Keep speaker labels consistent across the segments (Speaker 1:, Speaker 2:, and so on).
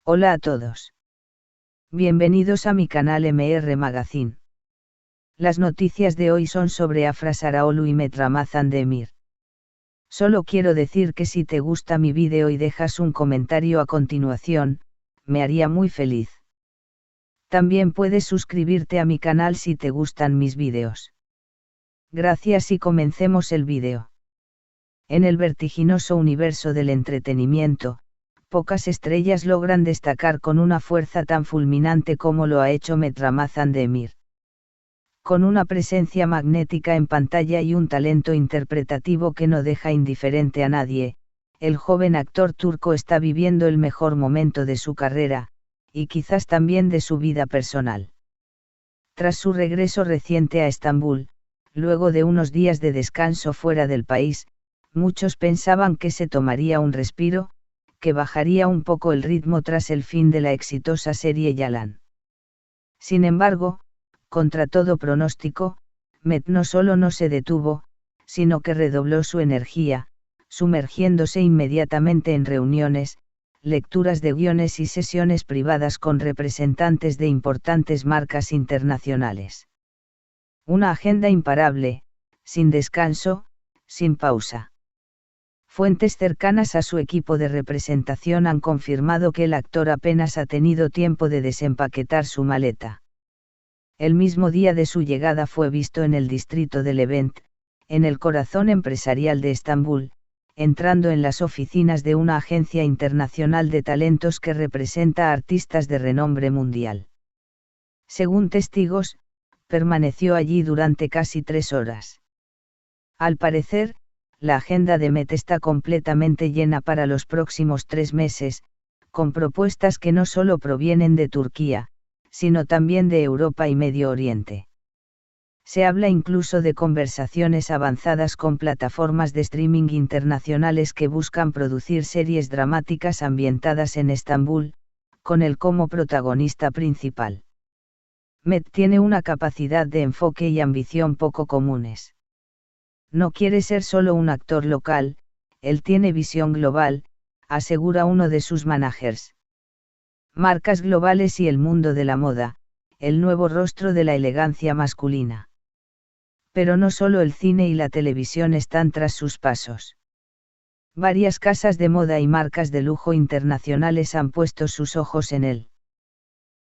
Speaker 1: Hola a todos. Bienvenidos a mi canal MR Magazine. Las noticias de hoy son sobre Afra Saraolu y Met Ramazan Demir. Solo quiero decir que si te gusta mi vídeo y dejas un comentario a continuación, me haría muy feliz. También puedes suscribirte a mi canal si te gustan mis vídeos. Gracias y comencemos el vídeo. En el vertiginoso universo del entretenimiento, pocas estrellas logran destacar con una fuerza tan fulminante como lo ha hecho Met Ramazan Demir. Con una presencia magnética en pantalla y un talento interpretativo que no deja indiferente a nadie, el joven actor turco está viviendo el mejor momento de su carrera, y quizás también de su vida personal. Tras su regreso reciente a Estambul, luego de unos días de descanso fuera del país, muchos pensaban que se tomaría un respiro, que bajaría un poco el ritmo tras el fin de la exitosa serie Yalan. Sin embargo, contra todo pronóstico, Met no solo no se detuvo, sino que redobló su energía, sumergiéndose inmediatamente en reuniones, lecturas de guiones y sesiones privadas con representantes de importantes marcas internacionales. Una agenda imparable, sin descanso, sin pausa. Fuentes cercanas a su equipo de representación han confirmado que el actor apenas ha tenido tiempo de desempaquetar su maleta. El mismo día de su llegada fue visto en el distrito de Levent, en el corazón empresarial de Estambul, entrando en las oficinas de una agencia internacional de talentos que representa a artistas de renombre mundial. Según testigos, permaneció allí durante casi 3 horas. Al parecer, la agenda de Met está completamente llena para los próximos 3 meses, con propuestas que no solo provienen de Turquía, sino también de Europa y Medio Oriente. Se habla incluso de conversaciones avanzadas con plataformas de streaming internacionales que buscan producir series dramáticas ambientadas en Estambul, con él como protagonista principal. Met tiene una capacidad de enfoque y ambición poco comunes. No quiere ser solo un actor local, él tiene visión global, asegura uno de sus managers. Marcas globales y el mundo de la moda, el nuevo rostro de la elegancia masculina. Pero no solo el cine y la televisión están tras sus pasos. Varias casas de moda y marcas de lujo internacionales han puesto sus ojos en él.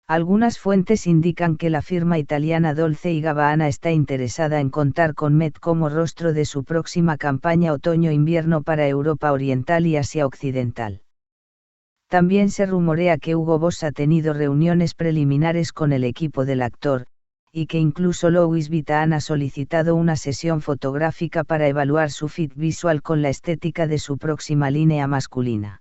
Speaker 1: Algunas fuentes indican que la firma italiana Dolce & Gabbana está interesada en contar con Met como rostro de su próxima campaña otoño-invierno para Europa Oriental y Asia Occidental. También se rumorea que Hugo Boss ha tenido reuniones preliminares con el equipo del actor, y que incluso Louis Vuitton ha solicitado una sesión fotográfica para evaluar su fit visual con la estética de su próxima línea masculina.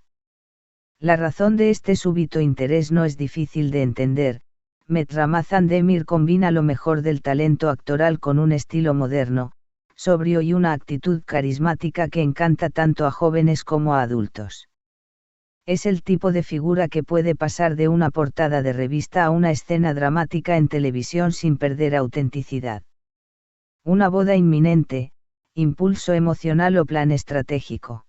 Speaker 1: La razón de este súbito interés no es difícil de entender. Met Ramazan Demir combina lo mejor del talento actoral con un estilo moderno, sobrio y una actitud carismática que encanta tanto a jóvenes como a adultos. Es el tipo de figura que puede pasar de una portada de revista a una escena dramática en televisión sin perder autenticidad. Una boda inminente, impulso emocional o plan estratégico.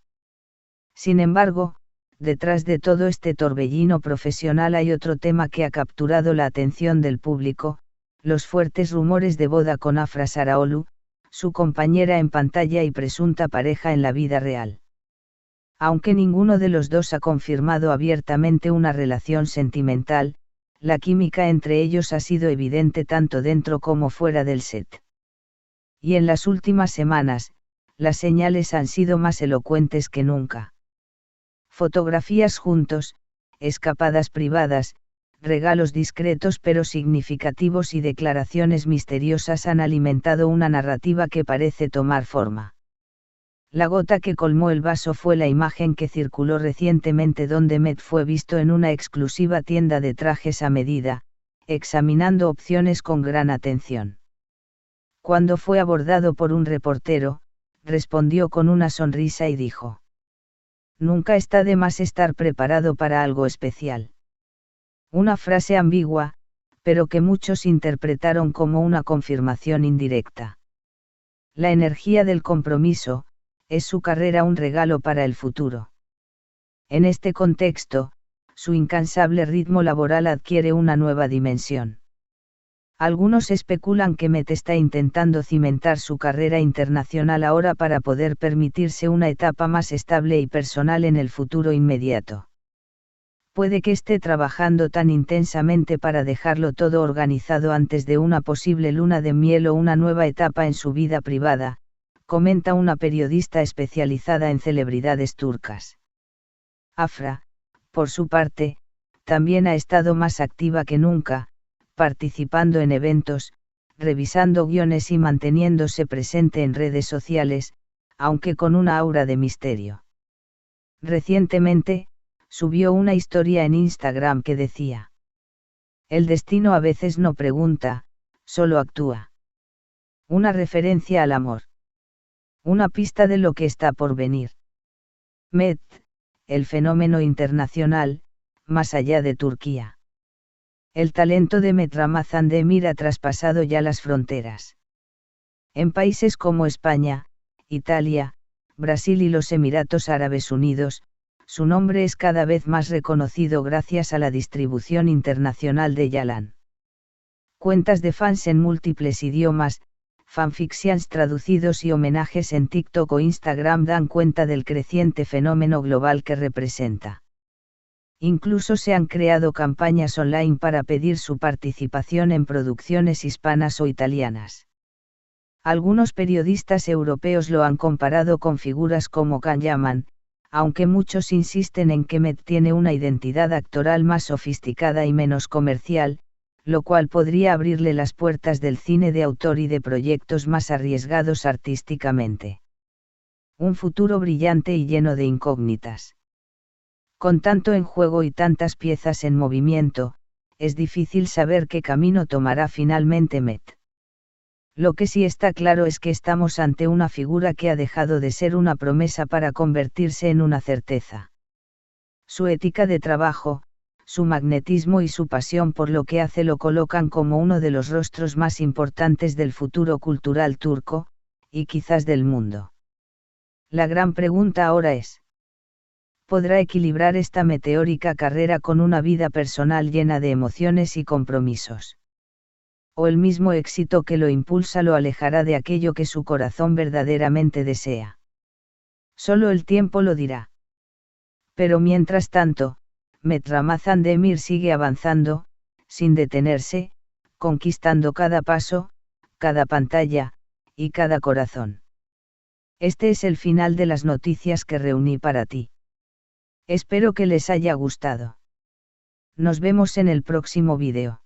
Speaker 1: Sin embargo, detrás de todo este torbellino profesional hay otro tema que ha capturado la atención del público: los fuertes rumores de boda con Afra Saraolu, su compañera en pantalla y presunta pareja en la vida real. Aunque ninguno de los dos ha confirmado abiertamente una relación sentimental, la química entre ellos ha sido evidente tanto dentro como fuera del set. Y en las últimas semanas, las señales han sido más elocuentes que nunca. Fotografías juntos, escapadas privadas, regalos discretos pero significativos y declaraciones misteriosas han alimentado una narrativa que parece tomar forma. La gota que colmó el vaso fue la imagen que circuló recientemente donde Met fue visto en una exclusiva tienda de trajes a medida, examinando opciones con gran atención. Cuando fue abordado por un reportero, respondió con una sonrisa y dijo: "Nunca está de más estar preparado para algo especial". Una frase ambigua, pero que muchos interpretaron como una confirmación indirecta. La energía del compromiso, ¿es su carrera un regalo para el futuro? En este contexto, su incansable ritmo laboral adquiere una nueva dimensión. Algunos especulan que Met está intentando cimentar su carrera internacional ahora para poder permitirse una etapa más estable y personal en el futuro inmediato. Puede que esté trabajando tan intensamente para dejarlo todo organizado antes de una posible luna de miel o una nueva etapa en su vida privada, comenta una periodista especializada en celebridades turcas. Afra, por su parte, también ha estado más activa que nunca, participando en eventos, revisando guiones y manteniéndose presente en redes sociales, aunque con una aura de misterio. Recientemente, subió una historia en Instagram que decía: "El destino a veces no pregunta, solo actúa". Una referencia al amor. Una pista de lo que está por venir. Met, el fenómeno internacional, más allá de Turquía. El talento de Met Ramazan Demir ha traspasado ya las fronteras. En países como España, Italia, Brasil y los Emiratos Árabes Unidos, su nombre es cada vez más reconocido gracias a la distribución internacional de Yalan. Cuentas de fans en múltiples idiomas, fanfictions traducidos y homenajes en TikTok o Instagram dan cuenta del creciente fenómeno global que representa. Incluso se han creado campañas online para pedir su participación en producciones hispanas o italianas. Algunos periodistas europeos lo han comparado con figuras como Can Yaman, aunque muchos insisten en que Met tiene una identidad actoral más sofisticada y menos comercial, lo cual podría abrirle las puertas del cine de autor y de proyectos más arriesgados artísticamente. Un futuro brillante y lleno de incógnitas. Con tanto en juego y tantas piezas en movimiento, es difícil saber qué camino tomará finalmente Met. Lo que sí está claro es que estamos ante una figura que ha dejado de ser una promesa para convertirse en una certeza. Su ética de trabajo, su magnetismo y su pasión por lo que hace lo colocan como uno de los rostros más importantes del futuro cultural turco, y quizás del mundo. La gran pregunta ahora es: ¿podrá equilibrar esta meteórica carrera con una vida personal llena de emociones y compromisos? ¿O el mismo éxito que lo impulsa lo alejará de aquello que su corazón verdaderamente desea? Solo el tiempo lo dirá. Pero mientras tanto, Met Ramazan Demir sigue avanzando, sin detenerse, conquistando cada paso, cada pantalla, y cada corazón. Este es el final de las noticias que reuní para ti. Espero que les haya gustado. Nos vemos en el próximo vídeo.